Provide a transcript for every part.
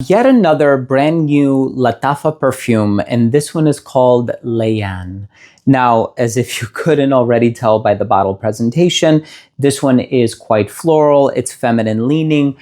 Yet another brand new Lattafa perfume, and this one is called Leanne. Now, as if you couldn't already tell by the bottle presentation, this one is quite floral, it's feminine leaning.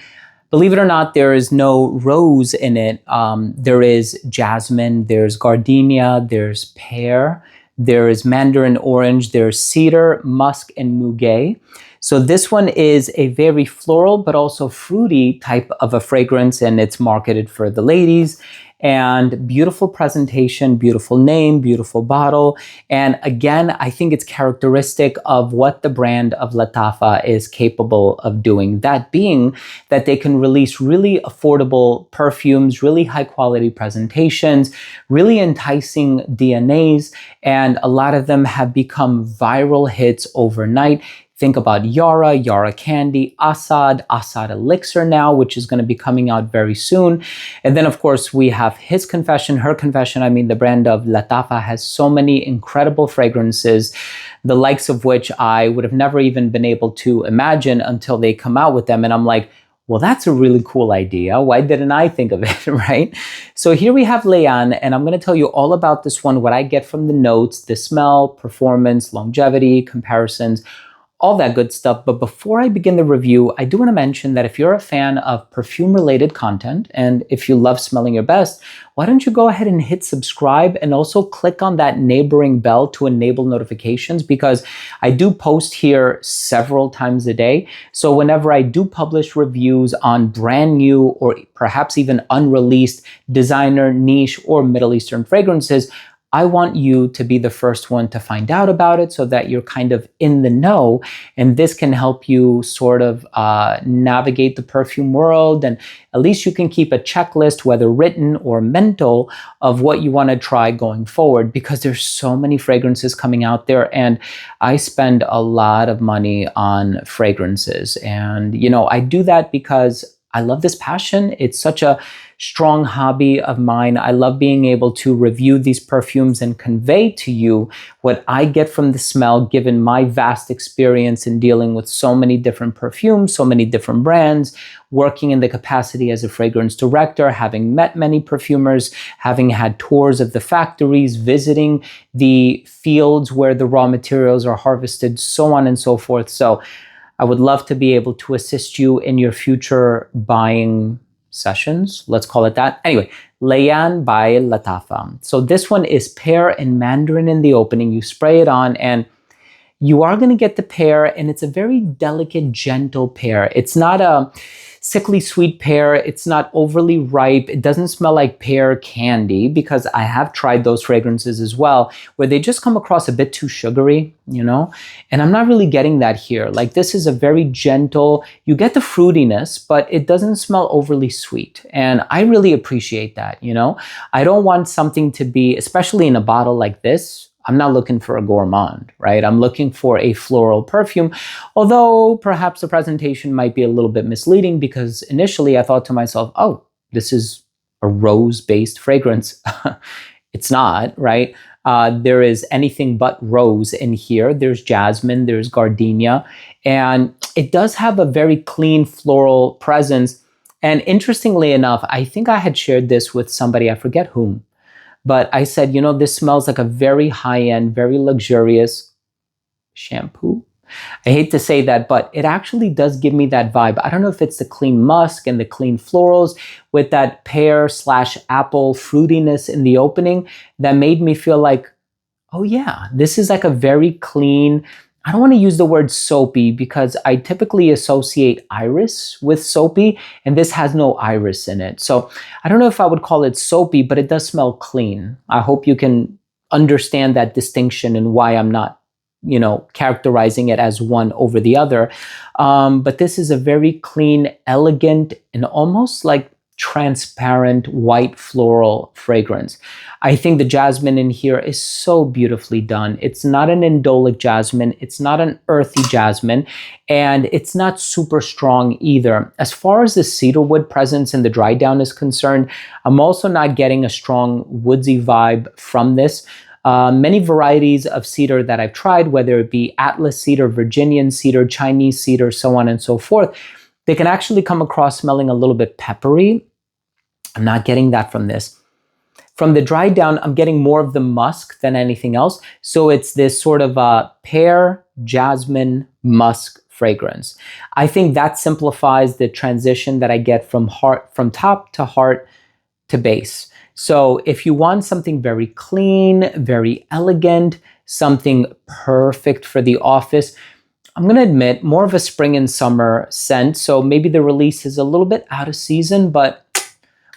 Believe it or not, there is no rose in it. There is jasmine, there's gardenia, there's pear, there is mandarin orange, there's cedar, musk, and muguet. So this one is a very floral but also fruity type of a fragrance, and it's marketed for the ladies. And beautiful presentation, beautiful name, beautiful bottle. And again, I think it's characteristic of what the brand of Lattafa is capable of doing. That being that they can release really affordable perfumes, really high quality presentations, really enticing DNAs, and a lot of them have become viral hits overnight. Think about Yara, Yara Candy, Assad Elixir now, which is going to be coming out very soon. And then, of course, we have his confession, her confession. I mean, the brand of Lattafa has so many incredible fragrances, the likes of which I would have never even been able to imagine until they come out with them. And I'm like, well, that's a really cool idea. Why didn't I think of it, right? So here we have Leanne, and I'm going to tell you all about this one, what I get from the notes, the smell, performance, longevity, comparisons, all that good stuff. But before I begin the review, I do want to mention that if you're a fan of perfume-related content, and if you love smelling your best, why don't you go ahead and hit subscribe and also click on that neighboring bell to enable notifications, because I do post here several times a day. So whenever I do publish reviews on brand new or perhaps even unreleased designer, niche, or Middle Eastern fragrances, I want you to be the first one to find out about it so that you're kind of in the know. And this can help you sort of navigate the perfume world. And at least you can keep a checklist, whether written or mental, of what you want to try going forward, because there's so many fragrances coming out there. And I spend a lot of money on fragrances. And, you know, I do that because I love this passion. It's such a strong hobby of mine. I love being able to review these perfumes and convey to you what I get from the smell, given my vast experience in dealing with so many different perfumes, so many different brands, working in the capacity as a fragrance director, having met many perfumers, having had tours of the factories, visiting the fields where the raw materials are harvested, so on and so forth. So I would love to be able to assist you in your future buying sessions, let's call it that. Anyway, Layaan by Lattafa. So this one is pear and mandarin in the opening. You spray it on and you are going to get the pear, and it's a very delicate, gentle pear. It's not a sickly sweet pear. It's not overly ripe. It doesn't smell like pear candy, because I have tried those fragrances as well, where they just come across a bit too sugary, you know? And I'm not really getting that here. Like, this is a very gentle, you get the fruitiness, but it doesn't smell overly sweet. And I really appreciate that, you know? I don't want something to be, especially in a bottle like this, I'm not looking for a gourmand, right? I'm looking for a floral perfume, although perhaps the presentation might be a little bit misleading, because initially I thought to myself, oh, this is a rose-based fragrance. It's not, right? There is anything but rose in here. There's jasmine, there's gardenia, and it does have a very clean floral presence. And interestingly enough, I think I had shared this with somebody, I forget whom, but I said, you know, this smells like a very high-end, very luxurious shampoo. I hate to say that, but it actually does give me that vibe. I don't know if it's the clean musk and the clean florals with that pear/apple fruitiness in the opening that made me feel like, oh yeah, this is like a very clean, I don't want to use the word soapy, because I typically associate iris with soapy, and this has no iris in it. So I don't know if I would call it soapy, but it does smell clean. I hope you can understand that distinction and why I'm not, you know, characterizing it as one over the other. But this is a very clean, elegant, and almost like transparent white floral fragrance. I think the jasmine in here is so beautifully done. It's not an indolic jasmine. It's not an earthy jasmine, and it's not super strong either. As far as the cedarwood presence in the dry down is concerned, I'm also not getting a strong woodsy vibe from this. Many varieties of cedar that I've tried, whether it be Atlas cedar, Virginian cedar, Chinese cedar, so on and so forth, they can actually come across smelling a little bit peppery. I'm not getting that from this. From the dry down, I'm getting more of the musk than anything else. So it's this sort of pear, jasmine, musk fragrance. I think that simplifies the transition that I get from top to heart to base. So if you want something very clean, very elegant, something perfect for the office, I'm going to admit more of a spring and summer scent. So maybe the release is a little bit out of season, but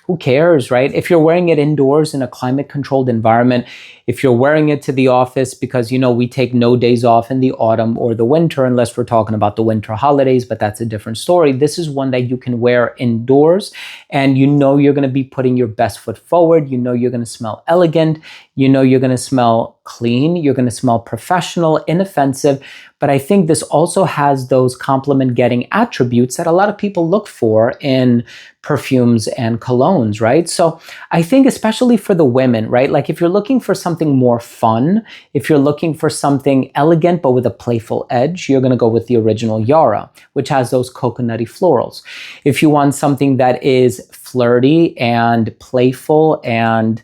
who cares, right? If you're wearing it indoors in a climate controlled environment, if you're wearing it to the office because, we take no days off in the autumn or the winter, unless we're talking about the winter holidays, but that's a different story. This is one that you can wear indoors and you're going to be putting your best foot forward. You're going to smell elegant. You're going to smell clean. You're going to smell professional, inoffensive. But I think this also has those compliment getting attributes that a lot of people look for in perfumes and colognes, right? So I think especially for the women, right? Like if you're looking for something more fun, if you're looking for something elegant but with a playful edge, you're going to go with the original Yara, which has those coconutty florals. If you want something that is flirty and playful and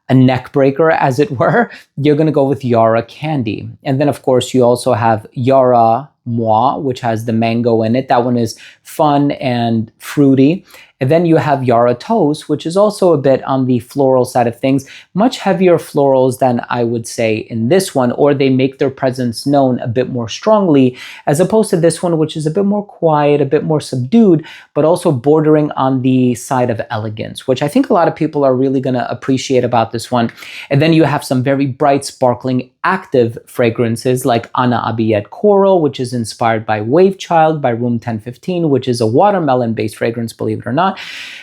a neck breaker, as it were, you're going to go with Yara Candy. And then, of course, you also have Yara Moi, which has the mango in it. That one is fun and fruity. And then you have Yara Toast, which is also a bit on the floral side of things, much heavier florals than I would say in this one, or they make their presence known a bit more strongly, as opposed to this one, which is a bit more quiet, a bit more subdued, but also bordering on the side of elegance, which I think a lot of people are really going to appreciate about this one. And then you have some very bright, sparkling, active fragrances like Anna Abiyed Coral, which is inspired by Wave Child by Room 1015, which is a watermelon-based fragrance, believe it or not.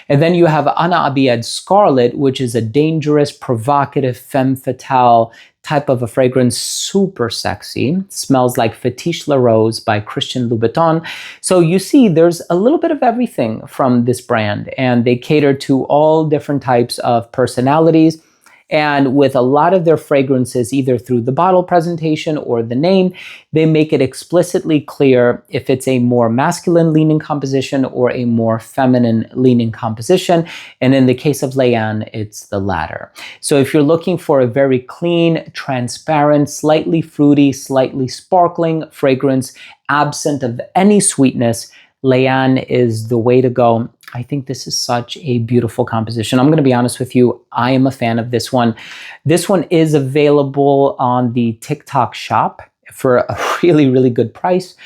And then you have Anna Abiyed Scarlet, which is a dangerous, provocative, femme fatale type of a fragrance, super sexy. Smells like Fétiche La Rose by Christian Louboutin. So you see, there's a little bit of everything from this brand, and they cater to all different types of personalities. And with a lot of their fragrances, either through the bottle presentation or the name, they make it explicitly clear if it's a more masculine leaning composition or a more feminine leaning composition. And in the case of Layaan, it's the latter. So if you're looking for a very clean, transparent, slightly fruity, slightly sparkling fragrance, absent of any sweetness, Layaan is the way to go. I think this is such a beautiful composition. I'm going to be honest with you. I am a fan of this one. This one is available on the TikTok shop for a really, really good price,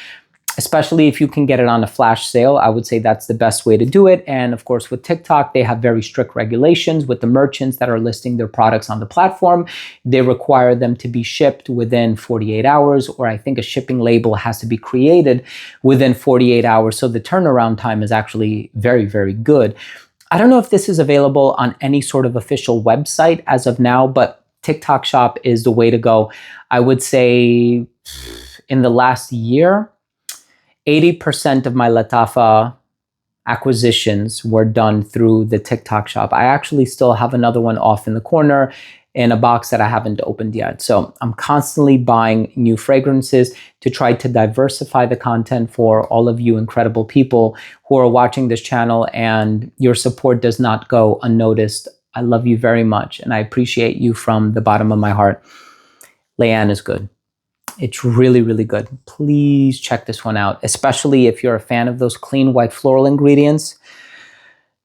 especially if you can get it on a flash sale. I would say that's the best way to do it. And of course, with TikTok, they have very strict regulations with the merchants that are listing their products on the platform. They require them to be shipped within 48 hours, or I think a shipping label has to be created within 48 hours. So the turnaround time is actually very, very good. I don't know if this is available on any sort of official website as of now, but TikTok shop is the way to go. I would say in the last year, 80% of my Lattafa acquisitions were done through the TikTok shop. I actually still have another one off in the corner in a box that I haven't opened yet. So I'm constantly buying new fragrances to try to diversify the content for all of you incredible people who are watching this channel, and your support does not go unnoticed. I love you very much, and I appreciate you from the bottom of my heart. Leanne is good. It's really, really good. Please check this one out, especially if you're a fan of those clean white floral ingredients.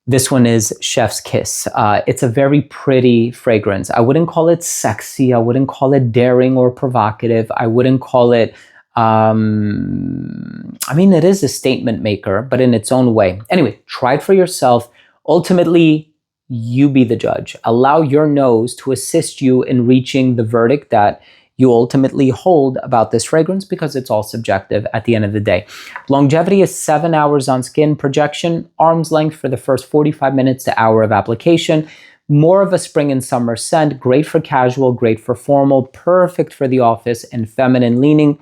This one is Chef's Kiss. It's a very pretty fragrance. I wouldn't call it sexy. I wouldn't call it daring or provocative. I wouldn't call it, I mean, it is a statement maker, but in its own way. Anyway, try it for yourself. Ultimately, you be the judge. Allow your nose to assist you in reaching the verdict that you ultimately hold about this fragrance, because it's all subjective at the end of the day. Longevity is 7 hours on skin. Projection, arm's length for the first 45 minutes to hour of application. More of a spring and summer scent, great for casual, great for formal, perfect for the office, and feminine leaning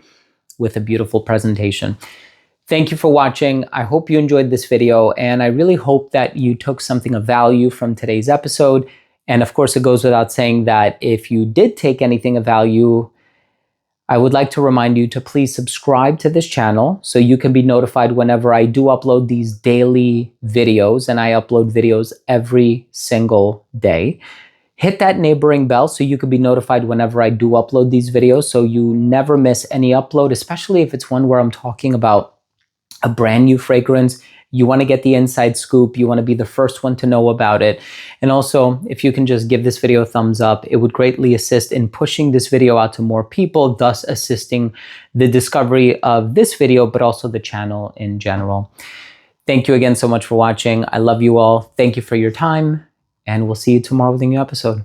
with a beautiful presentation. Thank you for watching. I hope you enjoyed this video, and I really hope that you took something of value from today's episode. And of course, it goes without saying that if you did take anything of value, I would like to remind you to please subscribe to this channel so you can be notified whenever I do upload these daily videos, and I upload videos every single day. Hit that neighboring bell so you can be notified whenever I do upload these videos so you never miss any upload, especially if it's one where I'm talking about a brand new fragrance. You want to get the inside scoop. You want to be the first one to know about it. And also, if you can just give this video a thumbs up, it would greatly assist in pushing this video out to more people, thus assisting the discovery of this video, but also the channel in general. Thank you again so much for watching. I love you all. Thank you for your time, and we'll see you tomorrow with a new episode.